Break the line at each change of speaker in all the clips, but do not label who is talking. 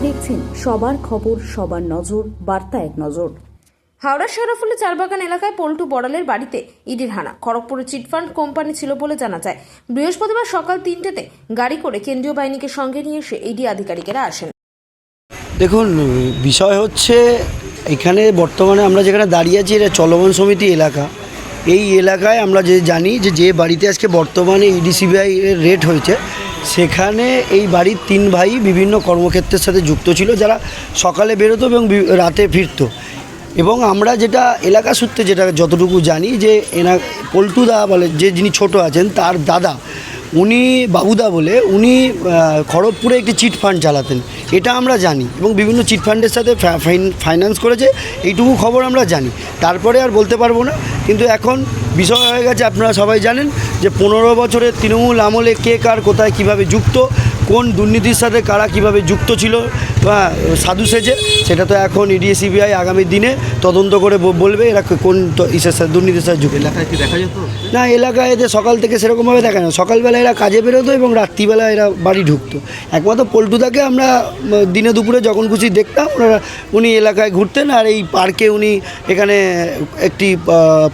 দেখছেন সবার খবর, সবার নজর, বার্তা এক নজর।
হাওড়া শেরাফুলি চারবাগান এলাকায় পল্টু বড়ালের বাড়িতে ইডির হানা। খড়গপুরে চিটফান্ড কোম্পানি ছিল বলে জানা যায়। বৃহস্পতিবার সকাল 3টেতে গাড়ি করে কেন্দ্রীয় বাহিনীকে সঙ্গে নিয়ে এসে ইডি আধিকারিকেরা আসেন।
দেখুন, বিষয় হচ্ছে এখানে বর্তমানে আমরা যেখানে দাঁড়িয়ে আছি এটা চলমান সমিতি এলাকা। এই এলাকায় আমরা জানি যে বাড়িতে আজকে বর্তমানে ইডি সিবিআই এর রেড হয়েছে, সেখানে এই বাড়ির 3 ভাই বিভিন্ন কর্মক্ষেত্রের সাথে যুক্ত ছিল, যারা সকালে বেরোতো এবং রাতে ফিরতো। এবং আমরা যেটা এলাকা সূত্রে যেটা যতটুকু জানি যে পল্টুদা বলে যিনি ছোট আছেন তার দাদা, উনি বাবুদা বলে উনি খড়গপুরে একটি চিট ফান্ড চালাতেন, এটা আমরা জানি। এবং বিভিন্ন চিট ফান্ডের সাথে ফাইন্যান্স করেছে, এইটুকু খবর আমরা জানি। তারপরে আর বলতে পারবো না। কিন্তু এখন বিষয় হয়ে গেছে, আপনারা সবাই জানেন যে 15 বছরের তৃণমূল আমলে কে কার কোথায় কীভাবে যুক্ত, কোন দুর্নীতির সাথে কারা কীভাবে যুক্ত ছিল বা সাধু সেজে, সেটা তো এখন ইডি সিবিআই আগামী দিনে তদন্ত করে বলবে এরা কোন ইসের সাথে দুর্নীতির সাথে যুক্ত।
এলাকায় কি দেখা যেত
না, এলাকায় এদের সকাল থেকে সেরকমভাবে দেখা না। সকালবেলা এরা কাজে বেরোতো এবং রাত্রিবেলা এরা বাড়ি ঢুকতো। একমাত্র পল্টুদাকে আমরা দিনে দুপুরে যখন খুশি দেখতাম, উনি এলাকায় ঘুরতেন। আর এই পার্কে উনি এখানে একটি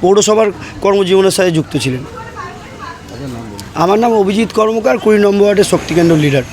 পৌরসভার কর্মজীবনের সাথে যুক্ত ছিলেন। আমার নাম অভিজিৎ কর্মকার, 20 নম্বর ওয়ার্ডের শক্তিকেন্দ্র লিডার।